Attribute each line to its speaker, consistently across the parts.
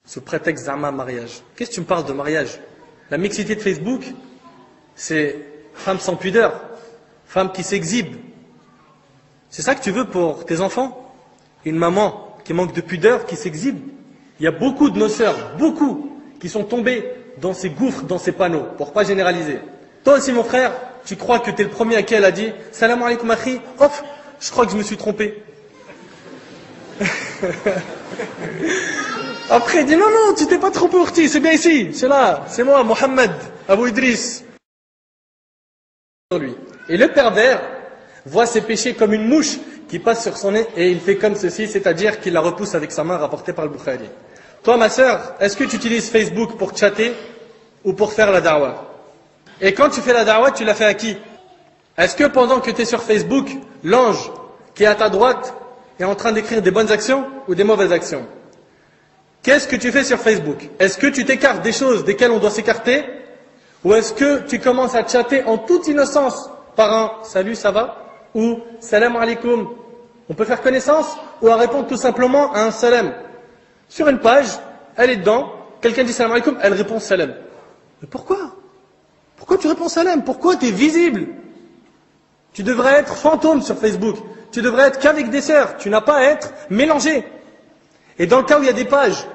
Speaker 1: sous prétexte d'un mariage. Qu'est-ce que tu me parles de mariage? La mixité de Facebook, c'est femme sans pudeur, femme qui s'exhibe. C'est ça que tu veux pour tes enfants? Une maman qui manque de pudeur, qui s'exhibe? Il y a beaucoup de nos sœurs, beaucoup, qui sont tombées dans ces gouffres, dans ces panneaux, pour pas généraliser. Toi aussi mon frère, tu crois que tu es le premier à qui elle a dit « Salam alaikum akhi » Ouf, je crois que je me suis trompé. Après il dit « Non, non, tu t'es pas trompé Urti, c'est bien ici, c'est là, c'est moi, Mohamed, Abou Idriss. » Et le pervers voit ses péchés comme une mouche qui passe sur son nez et il fait comme ceci, c'est-à-dire qu'il la repousse avec sa main, rapportée par le Bukhari. Toi ma sœur, est-ce que tu utilises Facebook pour chatter ou pour faire la da'wah? Et quand tu fais la da'wah, tu la fais à qui? Est-ce que pendant que tu es sur Facebook, l'ange qui est à ta droite est en train d'écrire des bonnes actions ou des mauvaises actions? Qu'est-ce que tu fais sur Facebook? Est-ce que tu t'écartes des choses desquelles on doit s'écarter? Ou est-ce que tu commences à chatter en toute innocence par un « Salut, ça va ?» ou « Salam alaikum ?» On peut faire connaissance? Ou à répondre tout simplement à un salam. Sur une page, elle est dedans, quelqu'un dit « Salam alaikum », elle répond « Salam ». Mais pourquoi? Pourquoi tu réponds salam? Pourquoi tu es visible? Tu devrais être fantôme sur Facebook. Tu devrais être qu'avec des sœurs. Tu n'as pas à être mélangé. Et dans le cas où il y a des pages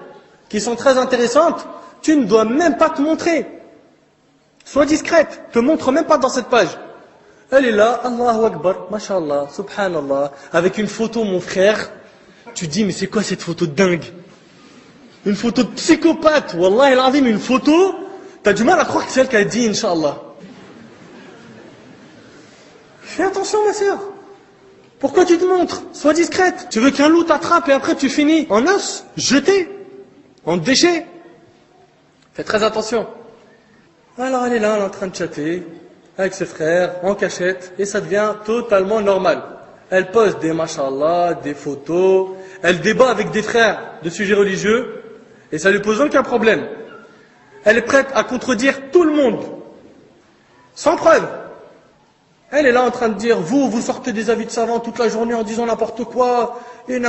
Speaker 1: qui sont très intéressantes, tu ne dois même pas te montrer. Sois discrète. Te montre même pas dans cette page. Elle est là, Allahu Akbar, Masha'Allah, Subhanallah, avec une photo, mon frère. Tu dis, mais c'est quoi cette photo de dingue? Une photo de psychopathe. Wallah, elle a dit, mais une photo. T'as du mal à croire que c'est elle qui a dit, Inch'Allah. Fais attention, ma sœur. Pourquoi tu te montres? Sois discrète. Tu veux qu'un loup t'attrape et après tu finis en os, jeté, en déchet? Fais très attention. Alors elle est là, elle est en train de chatter avec ses frères, en cachette, et ça devient totalement normal. Elle poste des mashallah, des photos, elle débat avec des frères de sujets religieux, et ça lui pose aucun problème. Elle est prête à contredire tout le monde, sans preuve. Elle est là en train de dire, vous sortez des avis de savants toute la journée en disant n'importe quoi, et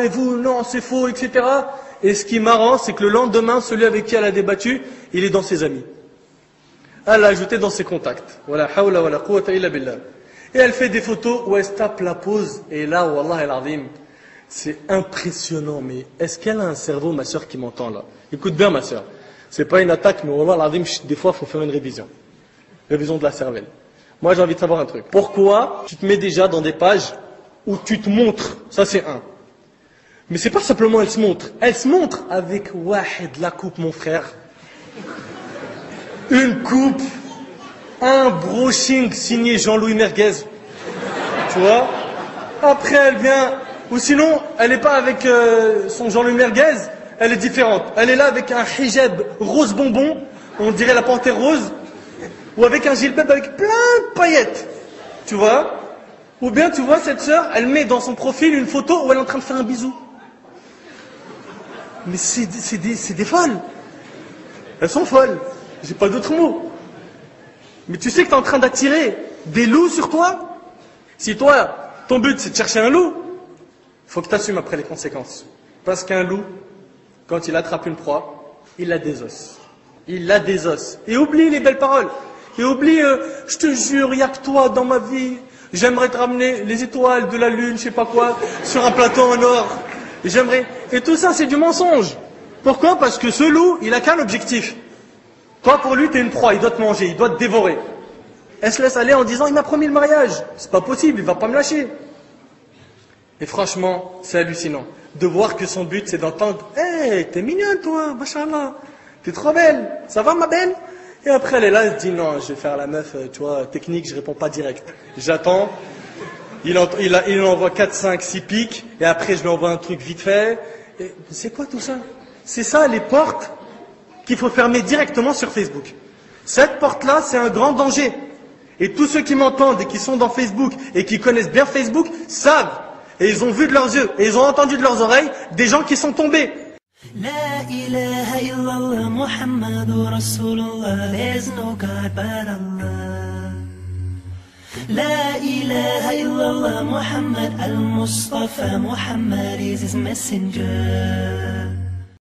Speaker 1: vous, non, c'est faux, etc. Et ce qui est marrant, c'est que le lendemain, celui avec qui elle a débattu, il est dans ses amis. Elle l'a ajouté dans ses contacts. Wala hawla wala quwwata illa billah. Et elle fait des photos où elle se tape la pose, et là, wallah el-azim, c'est impressionnant, mais est-ce qu'elle a un cerveau, ma sœur, qui m'entend là? Écoute bien, ma sœur. C'est pas une attaque, mais wallah el-azim, des fois, il faut faire une révision. Révision de la cervelle. Moi, j'ai envie de savoir un truc. Pourquoi tu te mets déjà dans des pages où tu te montres? Ça, c'est un. Mais c'est pas simplement elle se montre. Elle se montre avec Wahed, la coupe, mon frère. Une coupe, un brushing signé Jean-Louis Merguez. Tu vois? Après, elle vient... Ou sinon, elle n'est pas avec son Jean-Louis Merguez, elle est différente. Elle est là avec un hijab rose bonbon, on dirait la panthère rose. Ou avec un gilbab avec plein de paillettes, tu vois? Ou bien tu vois cette sœur, elle met dans son profil une photo où elle est en train de faire un bisou. Mais c'est des folles. Elles sont folles. J'ai pas d'autre mot. Mais tu sais que tu es en train d'attirer des loups sur toi? Si toi, ton but c'est de chercher un loup, il faut que tu assumes après les conséquences. Parce qu'un loup, quand il attrape une proie, il a des os. Il a des os. Et oublie les belles paroles. Et oublie, je te jure, il n'y a que toi dans ma vie. J'aimerais te ramener les étoiles de la lune, je sais pas quoi, sur un plateau en or. J'aimerais. Et tout ça, c'est du mensonge. Pourquoi? Parce que ce loup, il a qu'un objectif. Toi, pour lui, t'es une proie, il doit te manger, il doit te dévorer. Elle se laisse aller en disant, il m'a promis le mariage. C'est pas possible, il va pas me lâcher. Et franchement, c'est hallucinant. De voir que son but, c'est d'entendre, hey, t'es mignonne, toi, machallah. T'es trop belle. Ça va, ma belle? Et après, elle est là, elle se dit, non, je vais faire la meuf, tu vois, technique, je réponds pas direct. J'attends. Il envoie 4, 5, 6 pics, et après, je lui envoie un truc vite fait. Et c'est quoi tout ça? C'est ça, les portes qu'il faut fermer directement sur Facebook. Cette porte-là, c'est un grand danger. Et tous ceux qui m'entendent et qui sont dans Facebook et qui connaissent bien Facebook savent. Et ils ont vu de leurs yeux, et ils ont entendu de leurs oreilles des gens qui sont tombés.
Speaker 2: La ilaha illallah Muhammadur Rasulullah, there's no God but Allah. La ilaha illallah Muhammad al-Mustafa, Muhammad is his messenger.